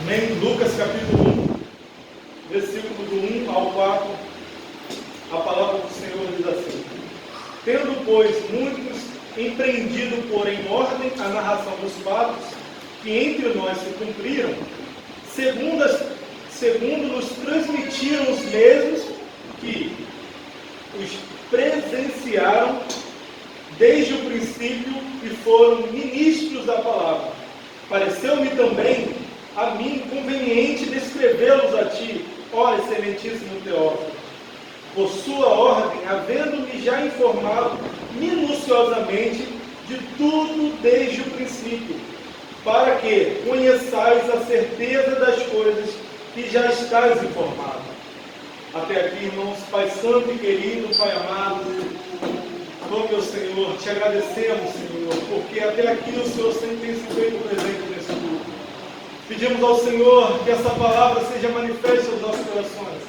Amém? Lucas capítulo 1, versículo do 1 ao 4, a palavra do Senhor diz assim: Tendo, pois, muitos empreendido por em ordem a narração dos fatos que entre nós se cumpriram, segundo nos transmitiram os mesmos que os presenciaram desde o princípio e foram ministros da palavra. Pareceu-me também a mim conveniente descrevê-los a ti, ó excelentíssimo Teófilo, por sua ordem, havendo-me já informado minuciosamente de tudo desde o princípio, para que conheçais a certeza das coisas que já estáis informado. Até aqui, irmãos, Pai Santo e querido, Pai amado, meu Senhor, te agradecemos, Senhor, porque até aqui o Senhor sempre tem se feito presente nesse grupo. Pedimos ao Senhor que essa palavra seja manifesta aos nossos corações.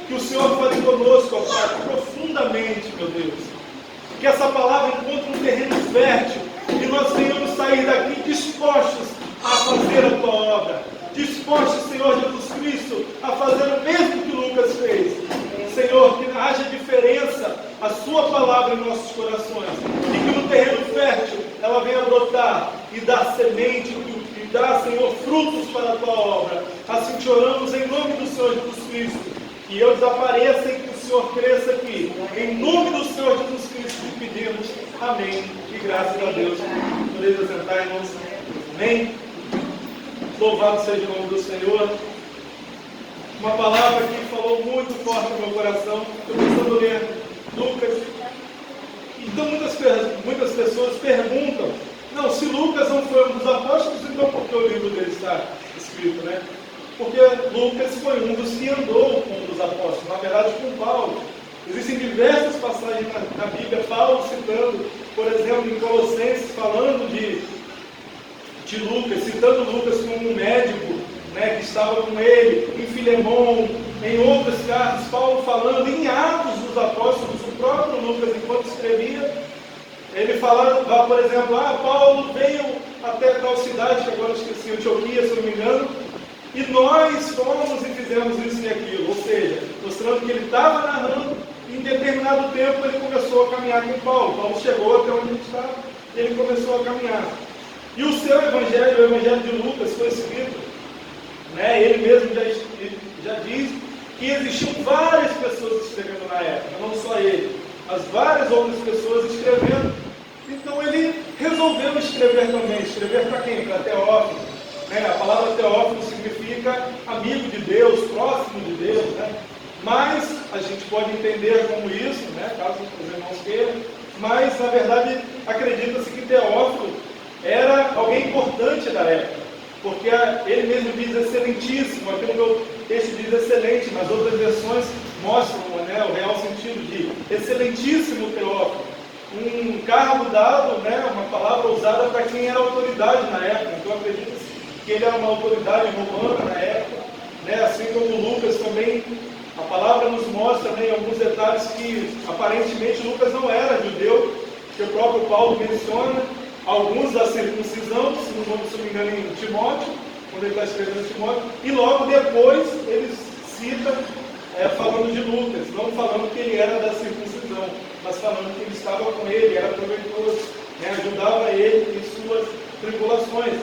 Que o Senhor fale conosco, ó Pai, profundamente, meu Deus. Que essa palavra encontre um terreno fértil e nós venhamos sair daqui dispostos a fazer a tua obra. Dispostos, Senhor Jesus Cristo, a fazer o mesmo que Lucas fez. Senhor, que haja diferença a sua palavra em nossos corações. E que no terreno fértil ela venha brotar e dar semente, e dar, Senhor, frutos para a tua obra. Assim te oramos em nome do Senhor Jesus Cristo. Que eu desapareça e que o Senhor cresça aqui. Em nome do Senhor Jesus Cristo te pedimos. Amém. E graças a Deus. Podeis assentar, irmãos. Amém. Louvado seja o nome do Senhor. Uma palavra que falou muito forte no meu coração. Estou começando a ler Lucas. Então muitas pessoas perguntam: não, se Lucas não foi um dos apóstolos, então por que o livro dele está escrito, né? Porque Lucas foi um dos que andou com um dos apóstolos, na verdade com Paulo. Existem diversas passagens na Bíblia, Paulo citando, por exemplo, em Colossenses, falando de Lucas, citando Lucas como um médico, né, que estava com ele, em Filemão, em outras cartas, Paulo falando, em Atos dos Apóstolos, o próprio Lucas, enquanto escrevia, ele falava, por exemplo, Paulo veio até tal cidade, que agora eu esqueci, Antioquia, se não me engano, e nós fomos e fizemos isso e aquilo, ou seja, mostrando que ele estava narrando, e em determinado tempo ele começou a caminhar com Paulo. Paulo chegou até onde ele estava, e ele começou a caminhar. E o seu evangelho, o evangelho de Lucas, foi escrito, né, ele mesmo já diz que existiam várias pessoas escrevendo na época, não só ele, mas várias outras pessoas escrevendo. Então ele resolveu escrever também. Escrever para quem? Para Teófilo. A palavra Teófilo significa amigo de Deus, próximo de Deus, né? Mas a gente pode entender como isso, né? Caso os irmãos queiram, mas na verdade acredita-se que Teófilo era alguém importante da época, porque ele mesmo diz excelentíssimo. Aqui no meu texto diz excelente, mas outras versões mostram, né, o real sentido de excelentíssimo Teófilo, um cargo dado, né, uma palavra usada para quem era autoridade na época. Então acredita-se que ele era uma autoridade romana na época, né? Assim como Lucas também, a palavra nos mostra, né, em alguns detalhes que aparentemente Lucas não era judeu, que o próprio Paulo menciona alguns da circuncisão, se não me engano em Timóteo, quando ele está escrevendo Timóteo, e logo depois ele cita falando de Lucas, não falando que ele era da circuncisão, mas falando que ele estava com ele, era proveitoso, né, ajudava ele em suas tribulações.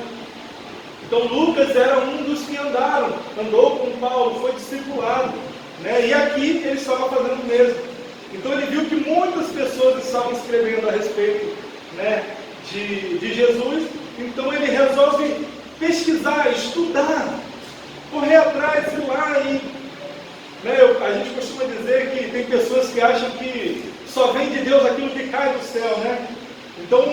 Então Lucas era um dos que andou com Paulo, foi discipulado, né? E aqui ele estava fazendo o mesmo. Então ele viu que muitas pessoas estavam escrevendo a respeito, né, de Jesus. Então ele resolve pesquisar, estudar, correr atrás, ir lá e... Né, a gente costuma dizer que tem pessoas que acham que só vem de Deus aquilo que cai do céu, né? Então...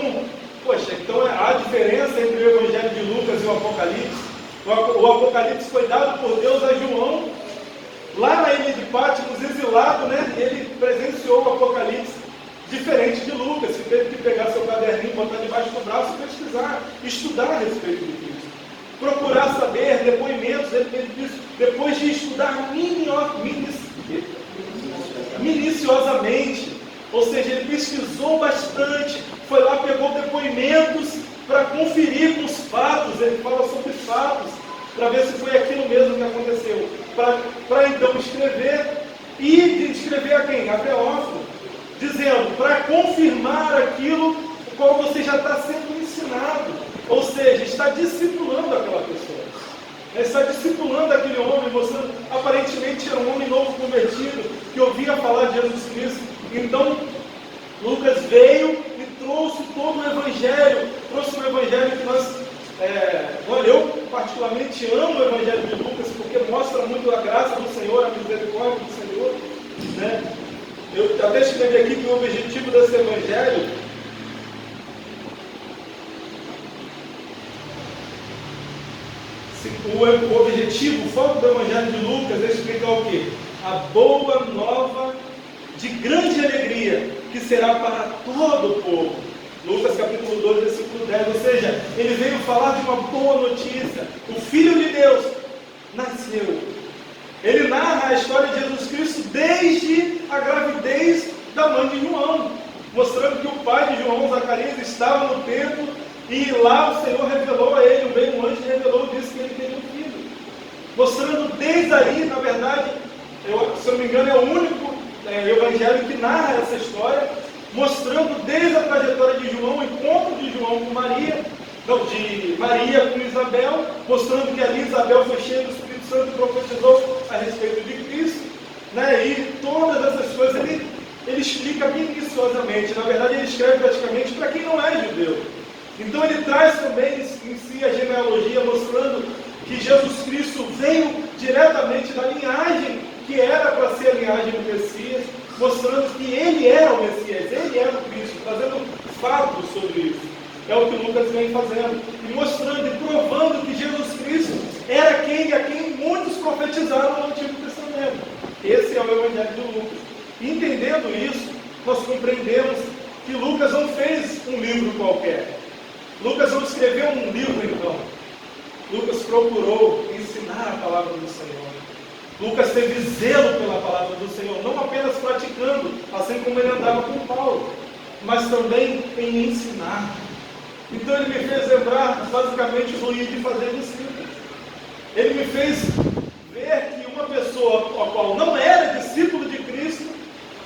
Poxa, então há diferença entre o Evangelho de Lucas e o Apocalipse. O Apocalipse foi dado por Deus a João, lá na ilha de Patmos, exilado, né? Ele presenciou o Apocalipse, diferente de Lucas, que teve que pegar seu caderninho, botar debaixo do braço e pesquisar, estudar a respeito de Cristo. Procurar saber, depoimentos, ele disse, depois de estudar minuciosamente, ou seja, ele pesquisou bastante, foi lá, pegou depoimentos para conferir com os fatos. Ele fala sobre fatos, para ver se foi aquilo mesmo que aconteceu, para então escrever, e escrever a quem? A Teófilo, dizendo, para confirmar aquilo o qual você já está sendo ensinado, ou seja, está discipulando aquela pessoa, está discipulando aquele homem, mostrando, aparentemente era um homem novo convertido, que ouvia falar de Jesus Cristo. Então Lucas veio e trouxe todo o Evangelho, trouxe um Evangelho que eu particularmente amo o Evangelho de Lucas, porque mostra muito a graça do Senhor, a misericórdia do Senhor, né? Eu até escrevi aqui que o objetivo desse Evangelho o objetivo, o foco do Evangelho de Lucas é explicar o quê? A boa nova de grande alegria, que será para todo o povo. Lucas capítulo 2, versículo 10, ou seja, ele veio falar de uma boa notícia. O Filho de Deus nasceu. Ele narra a história de Jesus Cristo desde a gravidez da mãe de João, mostrando que o pai de João, Zacarias, estava no templo e lá o Senhor revelou a ele, veio um anjo e revelou e disse que ele teria um filho. Mostrando desde aí, na verdade, se eu não me engano, é o único evangelho que narra essa história, mostrando desde a trajetória de João, o encontro de João com Maria, de Maria com Isabel, mostrando que ali Isabel foi cheia do Espírito Santo e profetizou a respeito de Cristo, né? E todas essas coisas ele explica minuciosamente. Na verdade, ele escreve praticamente para quem não é judeu. Então ele traz também em si a genealogia, mostrando que Jesus Cristo veio diretamente da linhagem que era para ser a linhagem do Messias, mostrando que ele era o Messias, ele era o Cristo, trazendo fatos sobre isso. É o que Lucas vem fazendo, e mostrando e provando que Jesus Cristo era a quem muitos profetizaram no Antigo Testamento. Esse é o Evangelho de Lucas. E entendendo isso, nós compreendemos que Lucas não fez um livro qualquer. Lucas não escreveu um livro, então. Lucas procurou ensinar a palavra do Senhor. Lucas teve zelo pela palavra do Senhor, não apenas praticando, assim como ele andava com Paulo, mas também em ensinar. Então ele me fez lembrar basicamente do ir de fazer discípulos. Ele me fez ver que uma pessoa a qual não era discípulo de Cristo,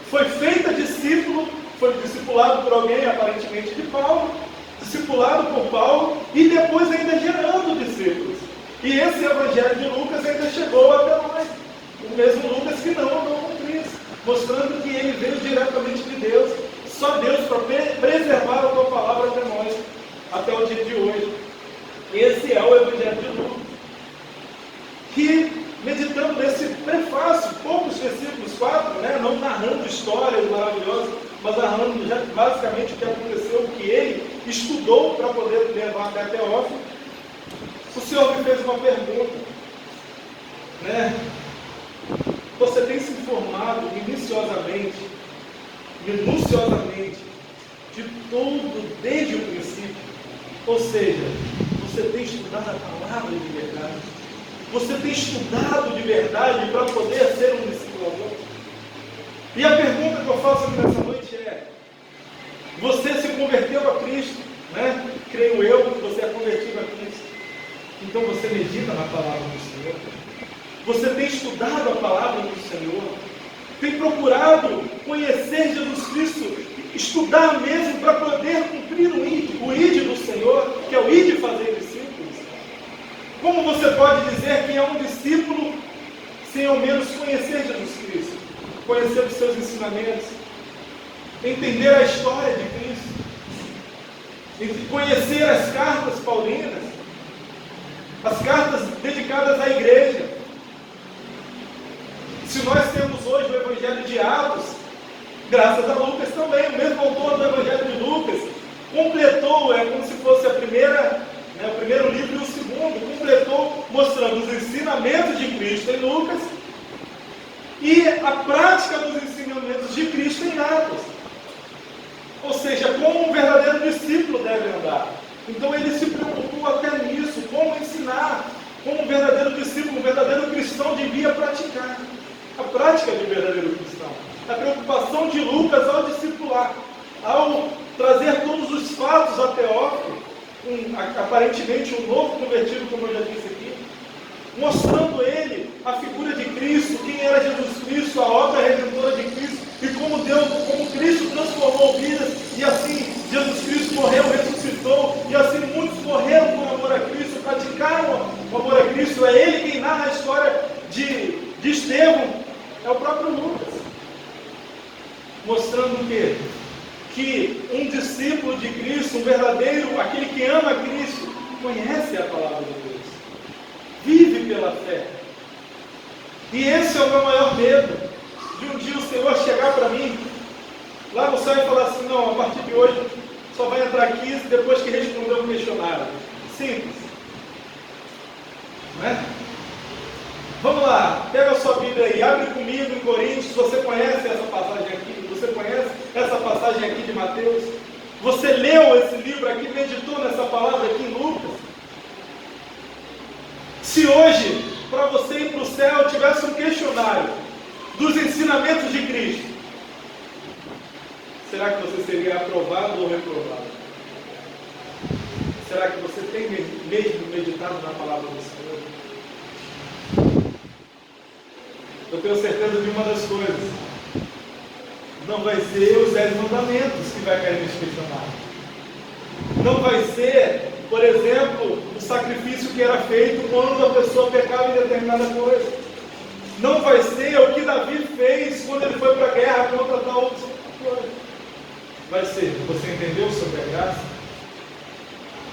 foi feita discípulo, foi discipulado por alguém, aparentemente de Paulo, discipulado por Paulo, e depois ainda gerando discípulos. E esse Evangelho de Lucas ainda chegou até nós. O mesmo Lucas que não andou com Cristo, mostrando que ele veio diretamente de Deus, só Deus para preservar a tua palavra até nós, até o dia de hoje. Esse é o Evangelho de Lucas, que, meditando nesse prefácio, poucos versículos, 4, não narrando histórias maravilhosas, mas narrando já basicamente o que aconteceu, o que ele estudou para poder levar até Teófilo, o Senhor me fez uma pergunta, Você tem se informado minuciosamente, de tudo desde o princípio? Ou seja, você tem estudado a palavra de verdade? Você tem estudado de verdade para poder ser um discipulador? E a pergunta que eu faço aqui nessa noite é: você se converteu a Cristo, Creio eu que você é convertido a Cristo. Então você medita na palavra do Senhor? Você tem estudado a palavra do Senhor? Tem procurado conhecer Jesus Cristo, estudar mesmo para poder cumprir o ID do Senhor, que é o ID de fazer discípulos? Como você pode dizer que é um discípulo sem ao menos conhecer Jesus Cristo, conhecer os seus ensinamentos, entender a história de Cristo, conhecer as cartas paulinas, as cartas dedicadas à igreja? Se nós temos hoje o Evangelho de Atos, graças a Lucas também, o mesmo autor do Evangelho de Lucas, completou, como se fosse o primeiro livro e o segundo, completou mostrando os ensinamentos de Cristo em Lucas e a prática dos ensinamentos de Cristo em Atos. Ou seja, como um verdadeiro discípulo deve andar. Então ele se preocupou até nisso, como ensinar, como um verdadeiro discípulo, um verdadeiro cristão devia praticar. A prática de um verdadeiro cristão. A preocupação de Lucas ao discipular, ao trazer todos os fatos a Teófilo, aparentemente um novo convertido, como eu já disse aqui, mostrando ele a figura de Cristo, quem era Jesus Cristo, a obra redentora de Cristo, e como Cristo transformou vidas, e assim Jesus Cristo morreu, ressuscitou, e assim muitos morreram por amor a Cristo, praticaram o amor a Cristo. É ele quem narra a história de Estevão, é o próprio Lucas, mostrando o quê? Que um discípulo de Cristo, um verdadeiro, aquele que ama Cristo, conhece a palavra de Deus, vive pela fé. E esse é o meu maior medo, de um dia o Senhor chegar para mim lá no céu e falar assim: não, a partir de hoje só vai entrar aqui depois que responder o questionário. Simples, não é? Vamos lá, pega a sua Bíblia aí, abre comigo em Coríntios. Você conhece essa passagem aqui? Você conhece essa passagem aqui de Mateus? Você leu esse livro aqui, meditou nessa palavra aqui em Lucas? Se hoje, para você ir para o céu, tivesse um questionário dos ensinamentos de Cristo, será que você seria aprovado ou reprovado? Será que você tem mesmo meditado na palavra do Senhor? Eu tenho certeza de uma das coisas: não vai ser os 10 mandamentos que vai cair nesse questionário. Não vai ser, por exemplo, o sacrifício que era feito quando a pessoa pecava em determinada coisa. Não vai ser o que Davi fez quando ele foi para a guerra contra tal coisa. Vai ser: você entendeu sobre a graça?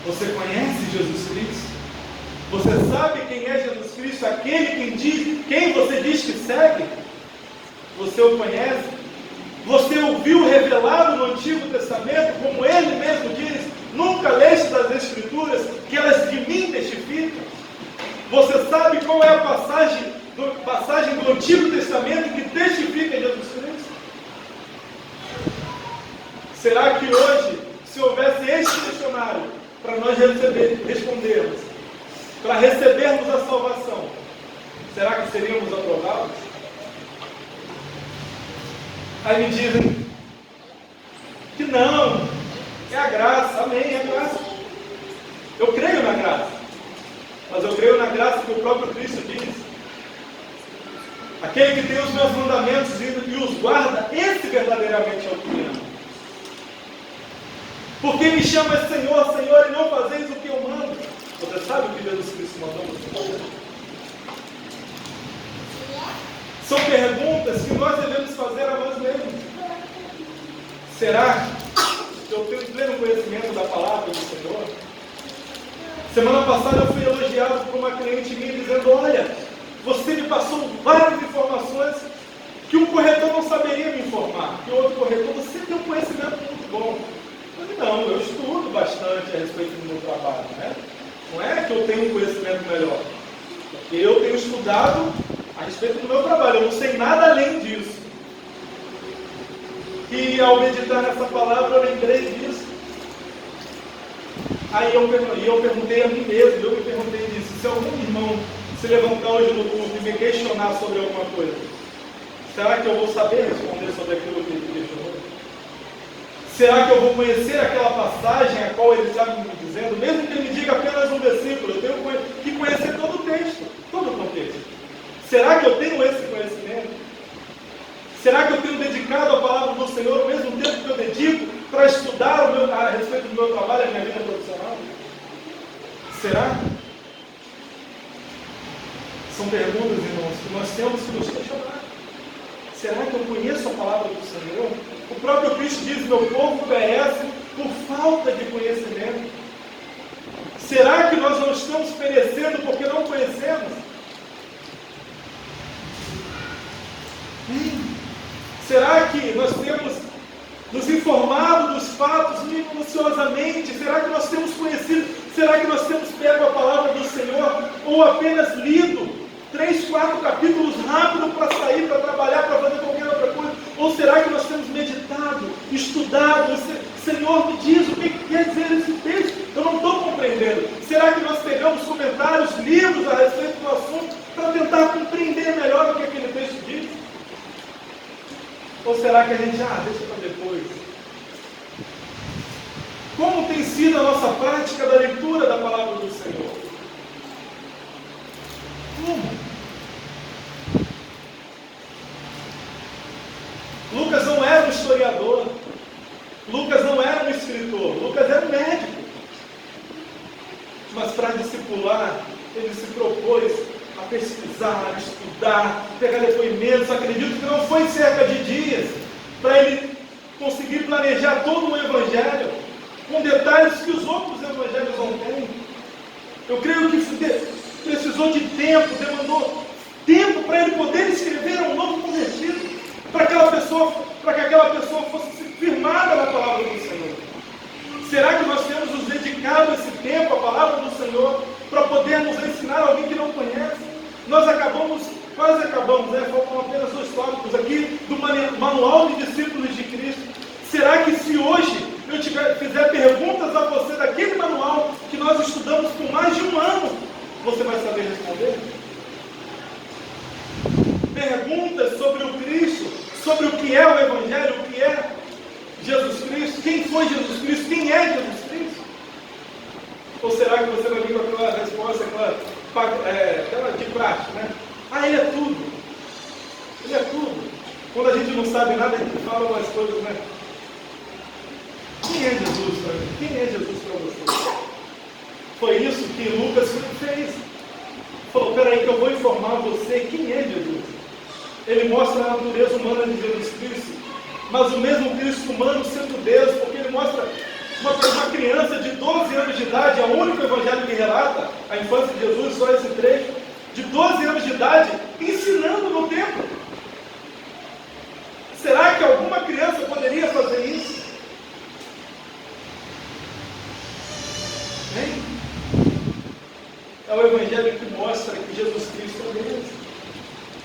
Você conhece Jesus Cristo? Você sabe quem é Jesus Cristo? Quem você diz que segue? Você o conhece? Você o viu revelado no Antigo Testamento, como ele mesmo diz: nunca leste das Escrituras, que elas de mim testificam? Você sabe qual é a passagem do Antigo Testamento que testifica Jesus Cristo? Será que hoje, se houvesse este questionário para nós respondermos, para recebermos a salvação, será que seríamos aprovados? Aí me dizem que não, é a graça. Amém, é a graça. Eu creio na graça, mas eu creio na graça que o próprio Cristo diz: aquele que tem os meus mandamentos e os guarda, esse verdadeiramente é o que me ama. Porque me chama Senhor, Senhor, e não fazeis o que eu mando. Você sabe o que Jesus Cristo mandou você fazer? São perguntas que nós devemos fazer a nós mesmos. Será que eu tenho pleno conhecimento da palavra do Senhor? Semana passada eu fui elogiado por uma cliente minha dizendo: olha, você me passou várias informações que um corretor não saberia me informar. Que outro corretor: você tem um conhecimento muito bom. Eu falei: não, eu estudo bastante a respeito do meu trabalho, né? Não é que eu tenho um conhecimento melhor, porque eu tenho estudado a respeito do meu trabalho, eu não sei nada além disso. E ao meditar nessa palavra, eu lembrei disso. Aí eu perguntei a mim mesmo, eu me perguntei disso: se algum irmão se levantar hoje no culto e me questionar sobre alguma coisa, será que eu vou saber responder sobre aquilo que ele questionou? Será que eu vou conhecer aquela passagem a qual ele está me dizendo? Mesmo que ele me diga apenas um versículo, eu tenho que conhecer todo o texto, todo o contexto. Será que eu tenho esse conhecimento? Será que eu tenho dedicado a palavra do Senhor ao mesmo tempo que eu dedico para estudar a respeito do meu trabalho e a minha vida profissional? Será? São perguntas, irmãos, que nós temos que nos questionar. Será que eu conheço a palavra do Senhor? O próprio Cristo diz: meu povo perece por falta de conhecimento. Será que nós não estamos perecendo porque não conhecemos? Será que nós temos nos informado dos fatos minuciosamente? Será que nós temos conhecido? Será que nós temos pego a palavra do Senhor? Ou apenas lido 3, 4 capítulos rápido para sair, para trabalhar, para fazer qualquer outra coisa? Ou será que nós temos meditado, estudado? Senhor, me diz o que quer dizer esse texto? Eu não estou compreendendo. Será que nós pegamos comentários, livros a respeito do assunto para tentar compreender melhor o que aquele texto diz? Ou será que a gente, deixa para depois? Como tem sido a nossa prática da leitura da palavra do Senhor? Lucas não era um historiador. Lucas não era um escritor. Lucas era um médico. Mas para discipular, ele se propôs a pesquisar, a estudar, pegar depoimentos. Acredito que não foi cerca de dias para ele conseguir planejar todo o Evangelho, com detalhes que os outros Evangelhos não têm. Eu creio que precisou de tempo, demandou tempo para ele poder escrever um novo convertido, para que aquela pessoa fosse firmada na palavra do Senhor. Será que nós temos nos dedicado esse tempo à palavra do Senhor para podermos ensinar alguém que não conhece? Nós quase acabamos, faltam apenas 2 tópicos aqui do Manual de Discípulos de Cristo. Será que se hoje eu fizer perguntas a você daquele manual que nós estudamos por mais de 1 ano, você vai saber responder? Perguntas sobre o Cristo, sobre o que é o Evangelho, o que é Jesus Cristo, quem foi Jesus Cristo, quem é Jesus Cristo? Ou será que você vai vir com aquela resposta, aquela de prática, né? Ele é tudo. Ele é tudo. Quando a gente não sabe nada, a gente fala umas coisas, né? Quem é Jesus para mim? Quem é Jesus para você? Foi isso que Lucas fez. Falou, peraí que eu vou informar você quem é Jesus. Ele mostra a natureza humana de Jesus Cristo, mas o mesmo Cristo humano sendo Deus, porque ele mostra uma criança de 12 anos de idade, é o único evangelho que relata a infância de Jesus, só esse trecho, de 12 anos de idade, ensinando no templo. Será que alguma criança poderia fazer isso? É o Evangelho que mostra que Jesus Cristo é Deus,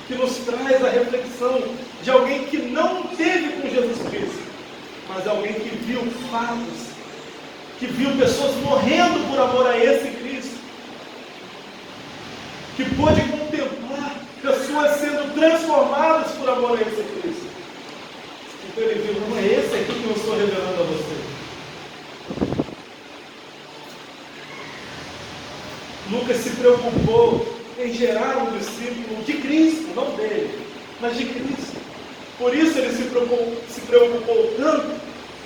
que nos traz a reflexão de alguém que não teve com Jesus Cristo, mas alguém que viu fatos, que viu pessoas morrendo por amor a esse Cristo, que pôde contemplar pessoas sendo transformadas por amor a esse Cristo. Então ele viu, não é esse aqui que eu estou revelando a você. Lucas se preocupou em gerar um discípulo de Cristo, não dele, mas de Cristo. Por isso ele se preocupou tanto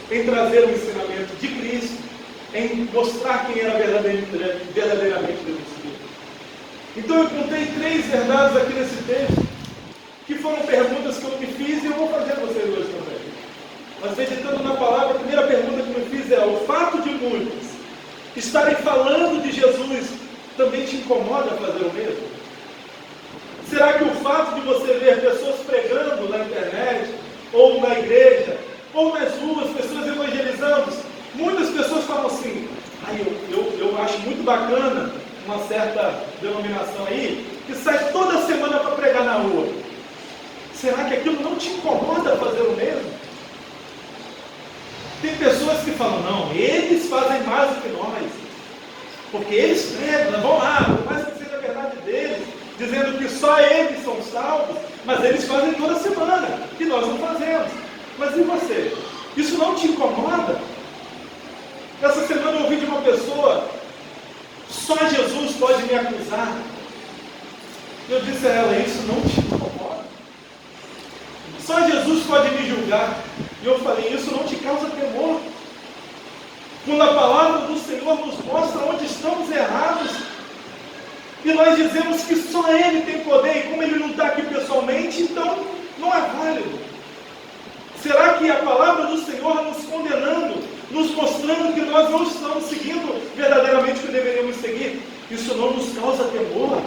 em trazer o ensinamento de Cristo, em mostrar quem era verdadeiramente Jesus Cristo. Então eu contei 3 verdades aqui nesse texto, que foram perguntas que eu me fiz e eu vou fazer a vocês hoje também. Mas meditando na palavra, a primeira pergunta que eu me fiz é: o fato de muitos estarem falando de Jesus também te incomoda fazer o mesmo? Será que o fato de você ver pessoas pregando na internet, ou na igreja, ou nas ruas, pessoas evangelizando, muitas pessoas falam assim: eu acho muito bacana uma certa denominação aí, que sai toda semana para pregar na rua. Será que aquilo não te incomoda fazer o mesmo? Tem pessoas que falam: não, eles fazem mais do que nós, porque eles pregam, vão lá, por mais que seja a verdade deles, dizendo que só eles são salvos, mas eles fazem toda semana, e nós não fazemos. Mas e você? Isso não te incomoda? Essa semana eu ouvi de uma pessoa: só Jesus pode me acusar. Eu disse a ela: isso não te incomoda? Só Jesus pode me julgar. E eu falei: isso não te causa temor? Quando a palavra do Senhor nos mostra onde estamos errados, e nós dizemos que só Ele tem poder, e como Ele não está aqui pessoalmente, então não é válido. Será que a palavra do Senhor nos condenando, nos mostrando que nós não estamos seguindo verdadeiramente o que deveríamos seguir, isso não nos causa temor?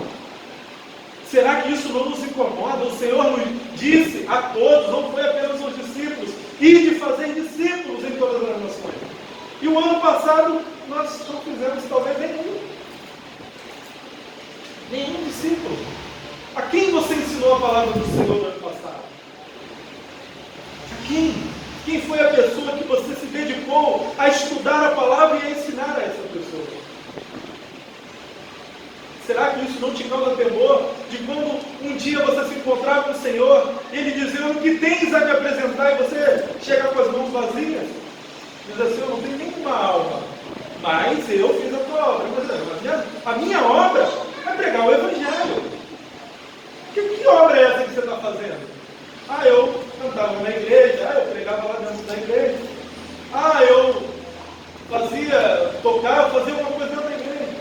Será que isso não nos incomoda? O Senhor nos disse a todos, não foi apenas aos discípulos, e de fazer discípulos em todas as nações. E o ano passado nós não fizemos talvez nenhum discípulo. A quem você ensinou a palavra do Senhor no ano passado? A quem? Quem foi a pessoa que você se dedicou a estudar a palavra e a ensinar a essa pessoa? Será que isso não te causa temor de quando um dia você se encontrar com o Senhor e Ele dizer: o que tens a me apresentar, e você chegar com as mãos vazias? Diz assim: eu não tenho nenhuma alma, mas eu fiz a tua obra. A minha obra é pregar o Evangelho. Que obra é essa que você está fazendo? Eu cantava na igreja, na igreja. Eu fazia uma coisa dentro da igreja.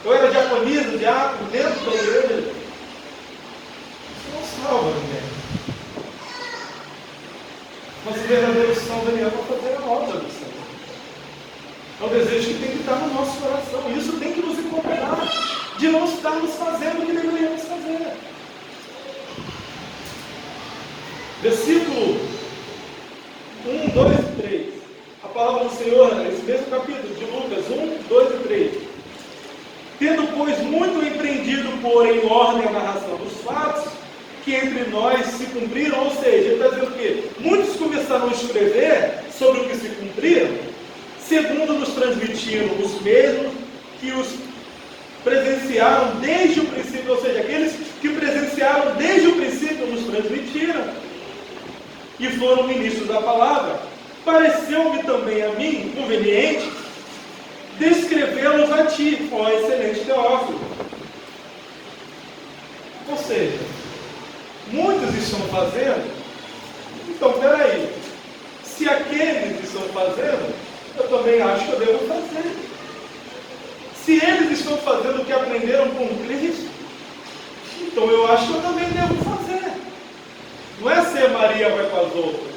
Eu era diaconisa, diácono, dentro da igreja. Isso não salva ninguém. Mas o verdadeiro São Daniel vai fazer a obra do Senhor. É o desejo que tem que estar no nosso coração. E isso tem que nos incomodar de não estarmos fazendo o que deveríamos fazer. Versículo 1, 2 e 3. A palavra do Senhor, nesse mesmo capítulo de Lucas 1, 2 e 3. Tendo, pois, muito empreendido pôr em ordem a narração dos fatos que entre nós se cumpriram, ou seja, ele está dizendo o quê? Muitos começaram a escrever sobre o que se cumpriram, segundo nos transmitiram os mesmos que os presenciaram desde o princípio, ou seja, aqueles que presenciaram desde o princípio nos transmitiram e foram ministros da palavra. Pareceu-me também a mim conveniente descrevê-los a ti, ó excelente Teófilo. Ou seja, muitos estão fazendo, então peraí, se aqueles estão fazendo, eu também acho que eu devo fazer. Se eles estão fazendo o que aprenderam com Cristo, então eu acho que eu também devo fazer. Não é ser Maria vai com as outras,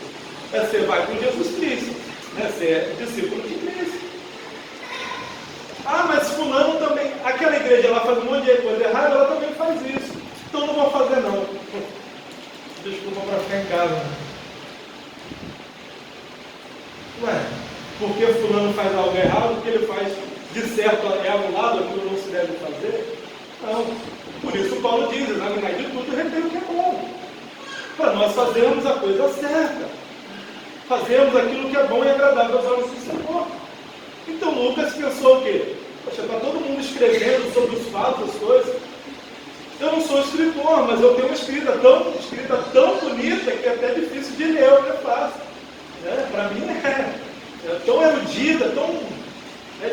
é ser vai com Jesus Cristo, é ser discípulo de Cristo. Mas fulano também, aquela igreja ela faz um monte de coisa errada, ela também faz isso, então não vou fazer não. Desculpa para ficar em casa. Porque fulano faz algo errado, porque ele faz de certo é anulado, aquilo não se deve fazer? Não. Por isso Paulo diz, examinar de tudo e reter o que é bom. Para nós fazermos a coisa certa. Fazermos aquilo que é bom e agradável aos olhos do Senhor. Então Lucas pensou o quê? Poxa, está todo mundo escrevendo sobre os fatos, as coisas. Eu não sou escritor, mas eu tenho uma escrita tão bonita que é até difícil de ler o que eu faço. Para mim é tão erudita, tão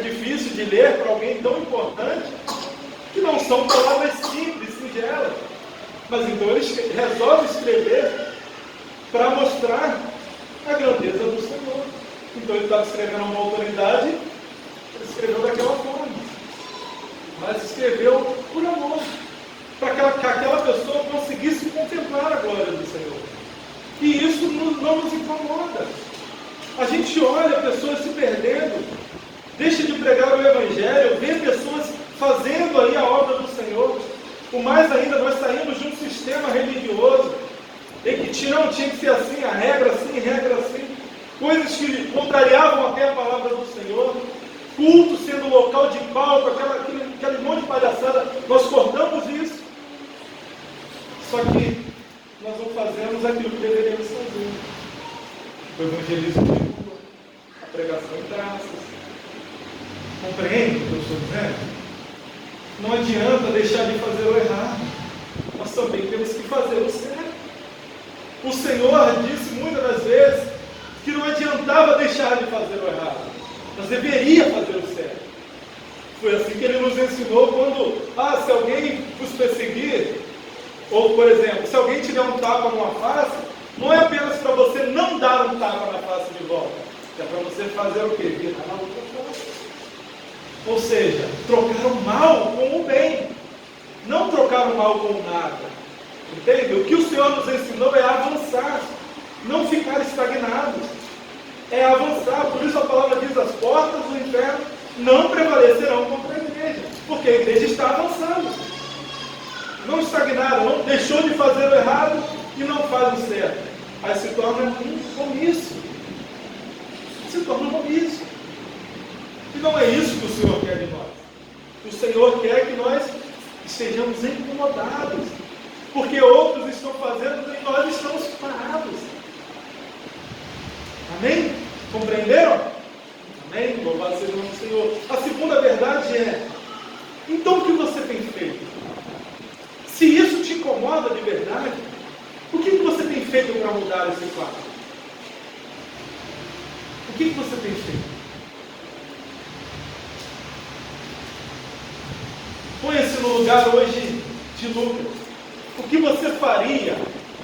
difícil de ler para alguém tão importante, que não são palavras simples, singelas. Mas então ele resolve escrever para mostrar a grandeza do Senhor. Então ele estava escrevendo uma autoridade, ele escreveu daquela forma. Mas escreveu por amor, para que aquela pessoa conseguisse contemplar a glória do Senhor. E isso não nos incomoda. A gente olha pessoas se perdendo, deixa de pregar o Evangelho, vê pessoas fazendo aí a obra do Senhor. O mais ainda, nós saímos de um sistema religioso em que tinha que ser assim, a regra assim, coisas que contrariavam até a palavra do Senhor, culto sendo local de palco, aquele monte de palhaçada. Nós cortamos isso. Só que nós não fazemos aquilo que deveríamos fazer. O evangelismo de rua, a pregação em praças. Compreende o que eu estou dizendo? Não adianta deixar de fazer o errado. Nós também temos que fazer o certo. O Senhor disse muitas das vezes que não adiantava deixar de fazer o errado. Nós deveria fazer o certo. Foi assim que Ele nos ensinou quando, se alguém vos perseguir, ou, por exemplo, se alguém te der um tapa numa face, não é apenas para você não dar um tapa na face de volta. É para você fazer o quê? Virar na outra face. Ou seja, trocar o mal com o bem. Não trocar o mal com o nada. Entende? O que o Senhor nos ensinou é avançar. Não ficar estagnados. É avançar. Por isso a palavra diz, as portas do inferno não prevalecerão contra a igreja. Porque a igreja está avançando. Não estagnaram, não deixou de fazer o errado e não faz o certo. Aí se torna um comício. Se torna um comício. E não é isso que o Senhor quer de nós. O Senhor quer que nós estejamos incomodados. Porque outros estão fazendo e nós estamos parados. Amém? Compreenderam? Amém? Louvado seja o nome do Senhor. A segunda verdade é, então o que você tem feito? Se isso te incomoda de verdade, o que você tem feito para mudar esse quadro? O que você tem feito? Põe-se no lugar hoje de Lucas. O que você faria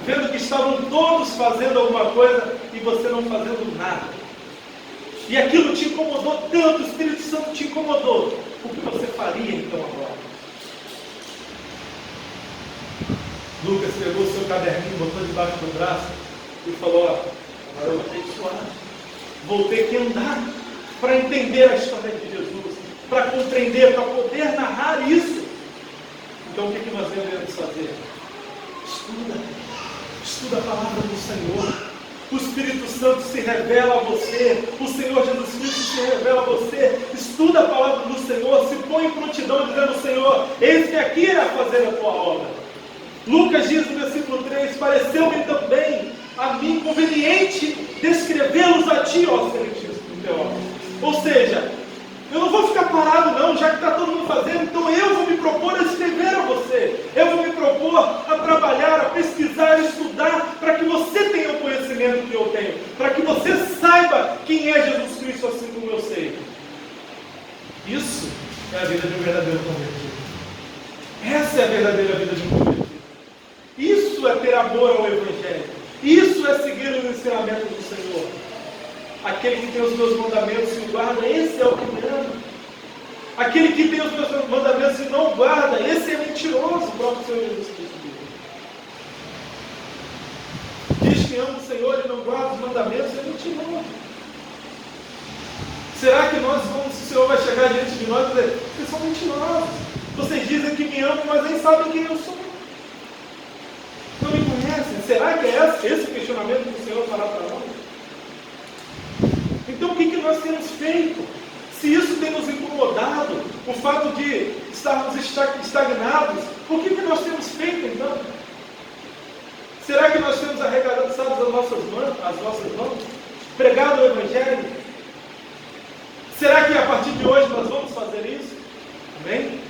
vendo que estavam todos fazendo alguma coisa e você não fazendo nada. E aquilo te incomodou tanto, o Espírito Santo te incomodou. O que você faria então agora? Lucas pegou o seu caderninho, botou debaixo do braço e falou: ó, agora eu vou ter que suar. Vou ter que andar para entender a história de Jesus, para compreender, para poder narrar isso. Então o que nós devemos fazer? Estuda a palavra do Senhor. O Espírito Santo se revela a você, o Senhor Jesus Cristo se revela a você. Estuda a palavra do Senhor, se põe em prontidão dizendo: Senhor, eis-me aqui a fazer a tua obra. Lucas diz no versículo 3: pareceu-me também a mim conveniente descrevê-los a ti, ó excelentíssimo teólogo. Ou seja, eu não vou ficar parado não, já que está todo mundo fazendo, então eu vou me propor a escrever a você. Eu vou me propor a trabalhar, a pesquisar, a estudar, para que você tenha o conhecimento que eu tenho, para que você saiba quem é Jesus Cristo, assim como eu sei. Isso é a vida de um verdadeiro convertido. Essa é a verdadeira vida de um convertido. Isso é ter amor ao Evangelho. Isso é seguir os ensinamentos do Senhor. Aquele que tem os meus mandamentos e o guarda, esse é o que me ama. Aquele que tem os meus mandamentos e não guarda, esse é mentiroso, o próprio Senhor Jesus Cristo diz que ama o Senhor e não guarda os mandamentos, é mentiroso. Será que nós vamos, se o Senhor vai chegar diante de nós e dizer: vocês são mentirosos, vocês dizem que me amam, mas nem sabem quem eu sou, não me conhecem? Será que é esse questionamento que o Senhor fará para nós? Então o que nós temos feito? Se isso tem nos incomodado, o fato de estarmos estagnados, o que nós temos feito então? Será que nós temos arregaçado as nossas mãos, pregado o Evangelho? Será que a partir de hoje nós vamos fazer isso? Amém?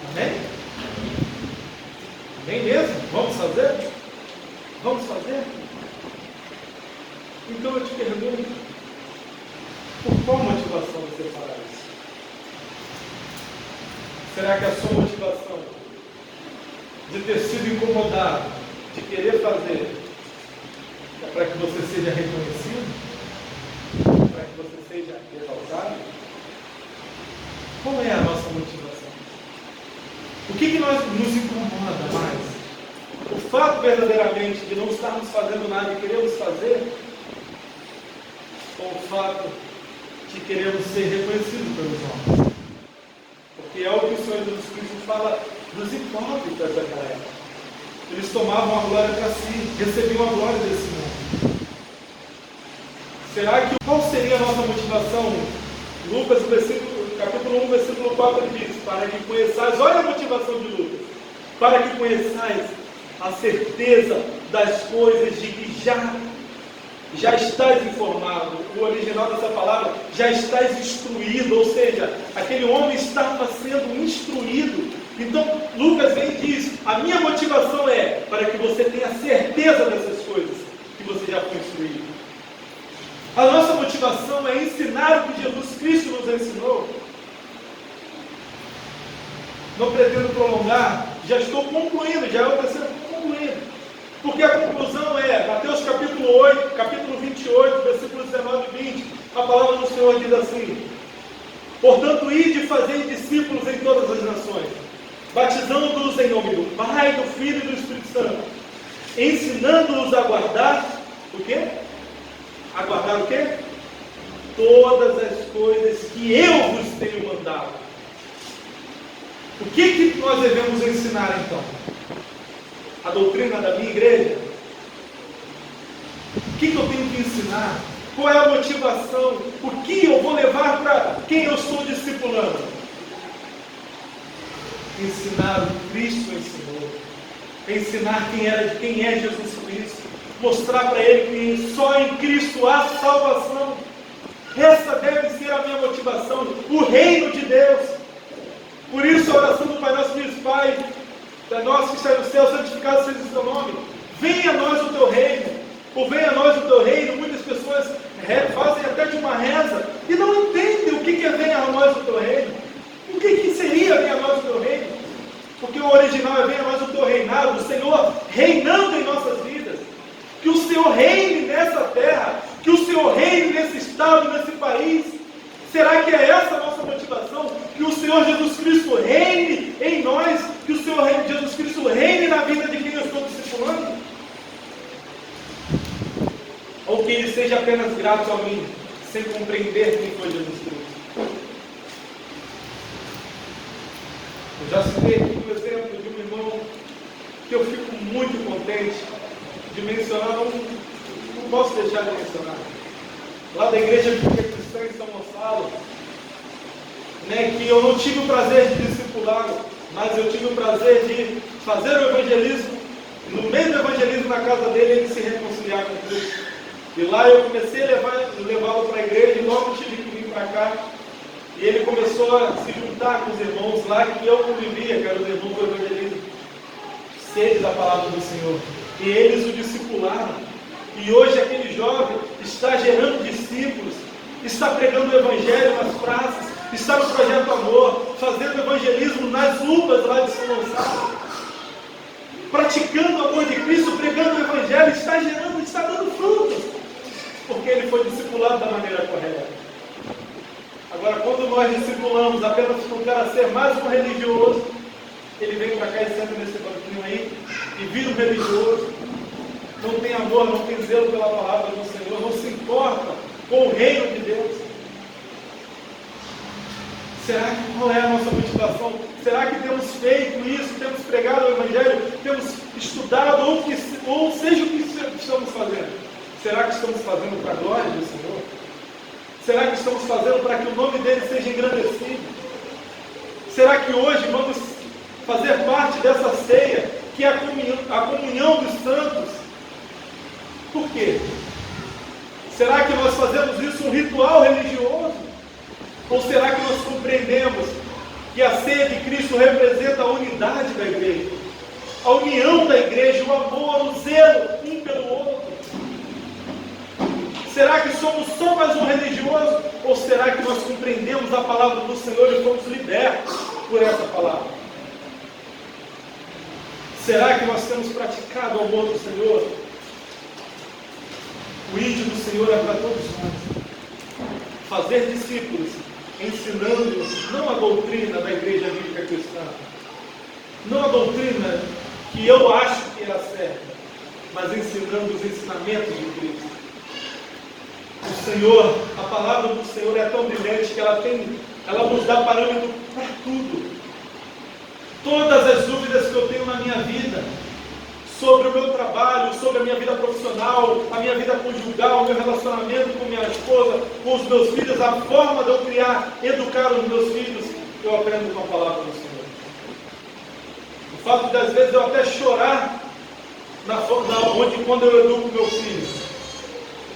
Amém? Amém mesmo? Vamos fazer? Vamos fazer? Então eu te pergunto: por qual motivação você fará isso? Será que a sua motivação de ter sido incomodado, de querer fazer, é para que você seja reconhecido? Para que você seja exaltado? Qual é a nossa motivação? O que nos incomoda mais? O fato verdadeiramente de não estarmos fazendo nada e queremos fazer? Ou o fato que queremos ser reconhecidos pelos homens? Porque é o que o Senhor Jesus Cristo fala dos hipócritas daquela época. Eles tomavam a glória para si, recebiam a glória desse mundo. Será que qual seria a nossa motivação? Lucas, capítulo 1, versículo 4, ele diz: para que conheçais, olha a motivação de Lucas, para que conheçais a certeza das coisas de que já estás informado. O original dessa palavra: já estás instruído, ou seja, aquele homem estava sendo instruído. Então Lucas vem e diz: a minha motivação é para que você tenha certeza dessas coisas que você já foi instruído. A nossa motivação é ensinar o que Jesus Cristo nos ensinou. Não pretendo prolongar, já estou concluindo, já é o terceiro concluindo. Porque a conclusão é, Mateus capítulo 28, versículos 19 e 20, a palavra do Senhor diz assim: portanto, ide e fazei discípulos em todas as nações, batizando-os em nome do Pai, do Filho e do Espírito Santo, ensinando-os a guardar o quê? A guardar o quê? Todas as coisas que eu vos tenho mandado. O que nós devemos ensinar então? A doutrina da minha igreja? O que eu tenho que ensinar? Qual é a motivação? O que eu vou levar para quem eu estou discipulando? Ensinar o que Cristo ensinou. Ensinar quem é Jesus Cristo. Mostrar para ele que só em Cristo há salvação. Essa deve ser a minha motivação. O reino de Deus. Por isso a oração do Pai Nosso diz: Pai, da nós que está no céu, santificado seja o teu nome. Venha a nós o teu reino. Ou venha a nós o teu reino. Muitas pessoas fazem até de uma reza e não entendem o que é venha a nós o teu reino. O que seria venha a nós o teu reino? Porque o original é venha mais o teu reinado, o Senhor reinando em nossas vidas. Que o Senhor reine nessa terra, que o Senhor reine nesse estado, nesse país. Será que é essa a nossa motivação? Que o Senhor Jesus Cristo reine em nós, que o Senhor Jesus Cristo reine na vida de quem eu estou discipulando? Ou que Ele seja apenas grato a mim, sem compreender quem foi Jesus Cristo? Eu já citei aqui um exemplo de um irmão que eu fico muito contente de mencionar, não posso deixar de mencionar. Lá da Igreja Bíblica Cristã em São Gonçalo, que eu não tive o prazer de discipulá-lo, mas eu tive o prazer de fazer o evangelismo, no meio do evangelismo na casa dele, ele se reconciliar com Cristo. E lá eu comecei a levá-lo para a igreja e logo tive que vir para cá. E ele começou a se juntar com os irmãos lá que eu convivia, que eram os irmãos do evangelismo, sede da palavra do Senhor. E eles o discipularam. E hoje aquele jovem está gerando discípulos, está pregando o evangelho nas praças, está no Projeto Amor, fazendo evangelismo nas UPAs lá de São Gonçalo, praticando o amor de Cristo, pregando o evangelho, está gerando, está dando frutos, porque ele foi discipulado da maneira correta. Agora, quando nós discipulamos apenas para o cara ser mais um religioso, ele vem para cá e senta nesse banquinho aí e vira um religioso, não tem amor, não tem zelo pela palavra do Senhor, não se importa com o reino de Deus. Será que qual é a nossa motivação? Será que temos feito isso, temos pregado o Evangelho, temos estudado, ou seja o que estamos fazendo? Será que estamos fazendo para a glória do Senhor? Será que estamos fazendo para que o nome dele seja engrandecido? Será que hoje vamos fazer parte dessa ceia, que é a comunhão dos santos? Por quê? Será que nós fazemos isso um ritual religioso? Ou será que nós compreendemos que a ceia de Cristo representa a unidade da igreja? A união da igreja, o amor, o zelo um pelo outro? Será que somos só mais um religioso? Ou será que nós compreendemos a palavra do Senhor e fomos libertos por essa palavra? Será que nós temos praticado o amor do Senhor? O ídolo do Senhor é para todos nós. Fazer discípulos, ensinando não a doutrina da Igreja Bíblica Cristã, não a doutrina que eu acho que é a certa, mas ensinando os ensinamentos de Cristo. O Senhor, a palavra do Senhor é tão brilhante que ela nos dá parâmetro para tudo. Todas as dúvidas que eu tenho na minha vida, sobre o meu trabalho, sobre a minha vida profissional, a minha vida conjugal, o meu relacionamento com minha esposa, com os meus filhos, a forma de eu criar, educar os meus filhos, eu aprendo com a palavra do Senhor. O fato de, às vezes, eu até chorar quando eu educo meu filho,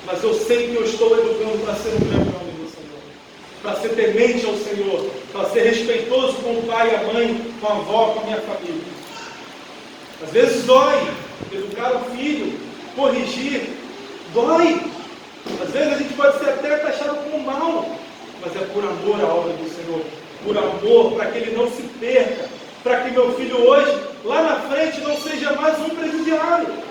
mas eu sei que eu estou educando para ser um grande homem do Senhor, para ser temente ao Senhor, para ser respeitoso com o pai e a mãe, com a avó, com a minha família. Às vezes dói educar o filho, corrigir, dói. Às vezes a gente pode ser até taxado como mal, mas é por amor à obra do Senhor, por amor, para que ele não se perca, para que meu filho hoje, lá na frente, não seja mais um presidiário.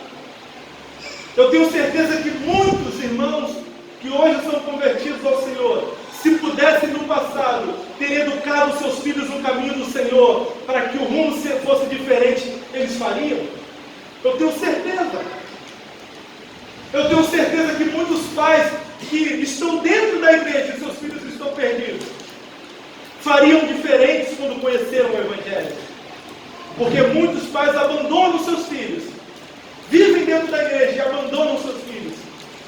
Eu tenho certeza que muitos irmãos que hoje são convertidos ao Senhor, se pudessem no passado ter educado seus filhos no caminho do Senhor, para que o rumo fosse diferente, eles fariam? Eu tenho certeza. Eu tenho certeza que muitos pais que estão dentro da igreja e seus filhos estão perdidos, fariam diferentes quando conheceram o Evangelho. Porque muitos pais abandonam seus filhos, vivem dentro da igreja e abandonam seus filhos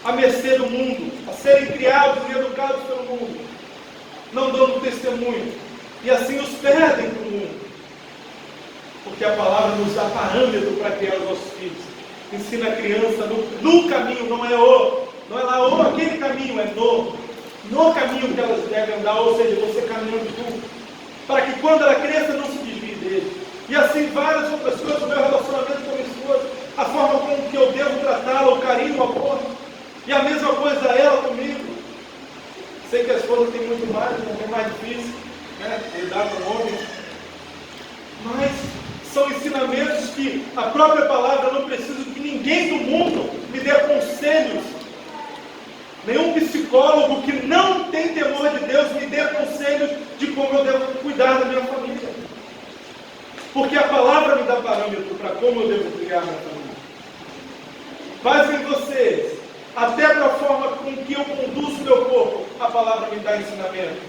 à mercê do mundo, a serem criados e educados pelo mundo, não dando testemunho, e assim os perdem para o mundo. Porque a palavra nos dá parâmetro para criar os nossos filhos. Ensina a criança no caminho, não é lá aquele caminho, é no caminho que elas devem andar, ou seja, você caminhando junto, para que quando ela cresça não se desvie dele. E assim várias outras coisas, o meu relacionamento com a minha esposa, a forma como que eu devo tratá-la, o carinho, o amor, e a mesma coisa ela comigo. Sei que a esposa tem muito mais, é mais difícil, lidar com o homem, mas são ensinamentos que a própria palavra não precisa que ninguém do mundo me dê conselhos. Nenhum psicólogo que não tem temor de Deus me dê conselhos de como eu devo cuidar da minha família. Porque a palavra me dá parâmetro para como eu devo criar minha família. Pasmem vocês, até para a forma com que eu conduzo meu corpo, a palavra me dá ensinamento.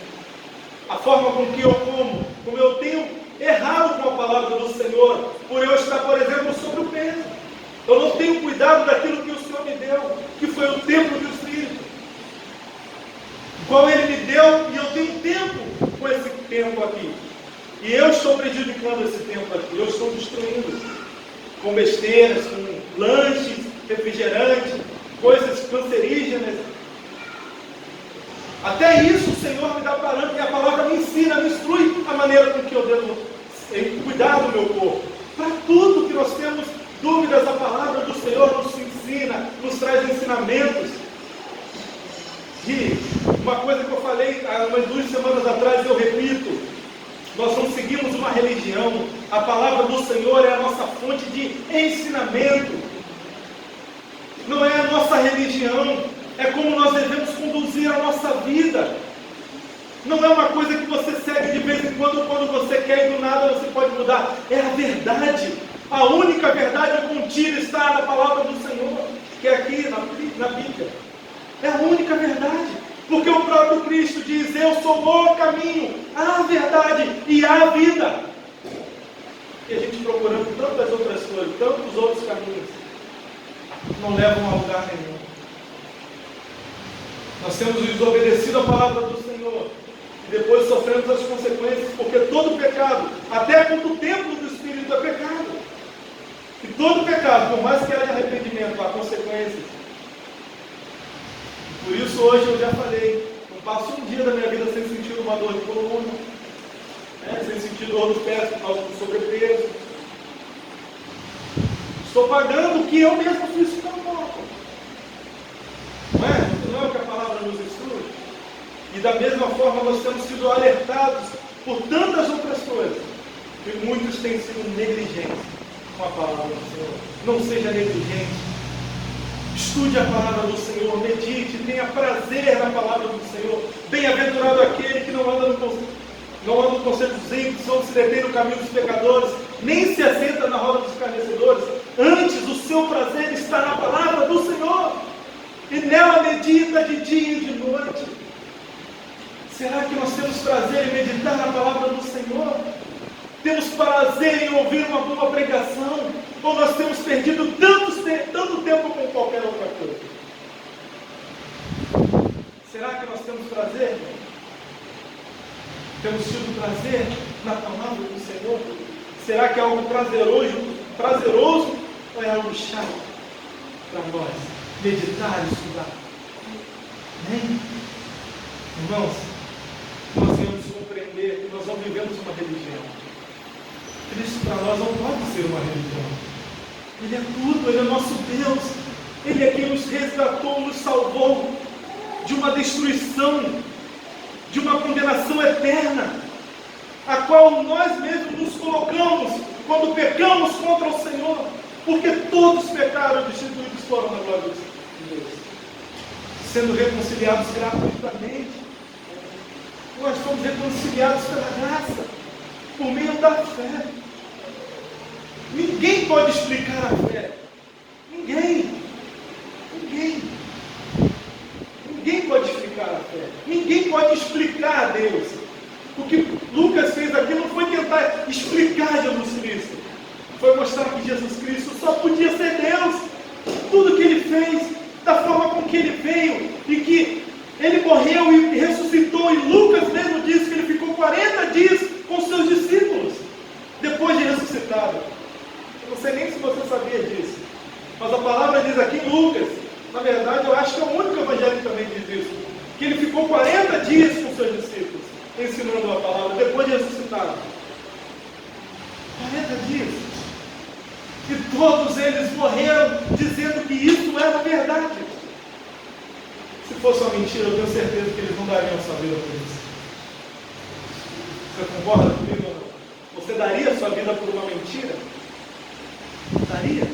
A forma com que eu como eu tenho errado com a palavra do Senhor, por eu estar, por exemplo, sobre o peso. Eu não tenho cuidado daquilo que o Senhor me deu, que foi o templo do Espírito, qual Ele me deu, e eu tenho tempo com esse tempo aqui. E eu estou prejudicando esse tempo aqui, eu estou destruindo, com besteiras, com lanches, refrigerantes, coisas cancerígenas. Até isso o Senhor me dá parâmetro, e a palavra me ensina, me instrui a maneira com que eu devo cuidar do meu corpo. Para tudo que nós temos dúvidas, a palavra do Senhor nos ensina, nos traz ensinamentos. E uma coisa que eu falei há umas 2 semanas atrás, eu repito: nós não seguimos uma religião, a palavra do Senhor é a nossa fonte de ensinamento, não é a nossa religião, é como nós devemos conduzir a nossa vida. Não é uma coisa que você segue de vez em quando você quer, e do nada você pode mudar. É a verdade. A única verdade contida está na palavra do Senhor, que é aqui na Bíblia. É a única verdade. Porque o próprio Cristo diz: eu sou o caminho, a verdade e a vida. E a gente procurando tantas outras coisas, tantos outros caminhos, não levam a lugar nenhum. Nós temos desobedecido a palavra do Senhor, e depois sofremos as consequências, porque todo pecado, até quando o templo do Espírito é pecado. E todo pecado, por mais que haja arrependimento, há consequências. Por isso hoje eu já falei, não passo um dia da minha vida sem sentir uma dor de coluna, sem sentir dor nos pés por causa do sobrepeso. Estou pagando o que eu mesmo fiz com a morte. Não é o que a palavra nos instrui? E da mesma forma nós temos sido alertados por tantas outras coisas, que muitos têm sido negligentes com a palavra do Senhor. Não seja negligente. Estude a palavra do Senhor, medite, tenha prazer na palavra do Senhor. Bem-aventurado aquele que não anda no conselho dos ímpios, não se detém no caminho dos pecadores, nem se assenta na roda dos escarnecedores. Antes, o seu prazer está na palavra do Senhor, e nela medita de dia e de noite. Será que nós temos prazer em meditar na palavra do Senhor? Temos prazer em ouvir uma boa pregação? Ou nós temos perdido tanto tempo com qualquer outra coisa? Será que nós temos prazer? Temos tido prazer na palavra do Senhor? Será que é algo prazeroso ou é algo chato para nós meditar e estudar? Nem? Irmãos, nós temos que compreender que nós não vivemos uma religião. Cristo para nós não pode ser uma religião. Ele é tudo, Ele é nosso Deus. Ele é quem nos resgatou, nos salvou de uma destruição, de uma condenação eterna, a qual nós mesmos nos colocamos quando pecamos contra o Senhor, porque todos pecaram e destituídos foram na glória de Deus, sendo reconciliados gratuitamente. Nós fomos reconciliados pela graça, por meio da fé. Ninguém pode explicar a fé. Ninguém pode explicar a fé. Ninguém pode explicar a Deus. O que Lucas fez aqui não foi tentar explicar Jesus Cristo, foi mostrar que Jesus Cristo só podia ser Deus. Tudo que Ele fez, da forma com que Ele veio, e que Ele morreu e ressuscitou, e Lucas mesmo disse que Ele ficou 40 dias com seus discípulos, depois de ressuscitado. Eu não sei nem se você sabia disso, mas a palavra diz aqui em Lucas, na verdade eu acho que é o único evangelho que também diz isso, que Ele ficou 40 dias com seus discípulos, ensinando a palavra, depois de ressuscitado. 40 dias. E todos eles morreram dizendo que isso era verdade. Se fosse uma mentira, eu tenho certeza que eles não dariam sua vida por isso. Você concorda comigo ou não? Você daria a sua vida por uma mentira? Daria?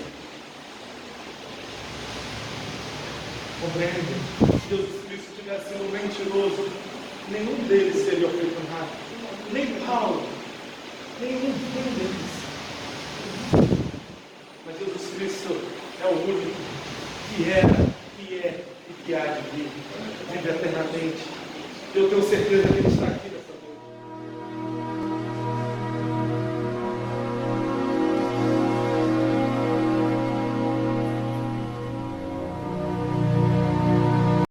Compreende? Se Jesus Cristo tivesse sido mentiroso, nenhum deles teria feito nada. Nem Paulo. Nenhum deles. Mas Jesus Cristo é o único que era, que é e que há de vir. Vive eternamente. Eu tenho certeza que Ele está aqui.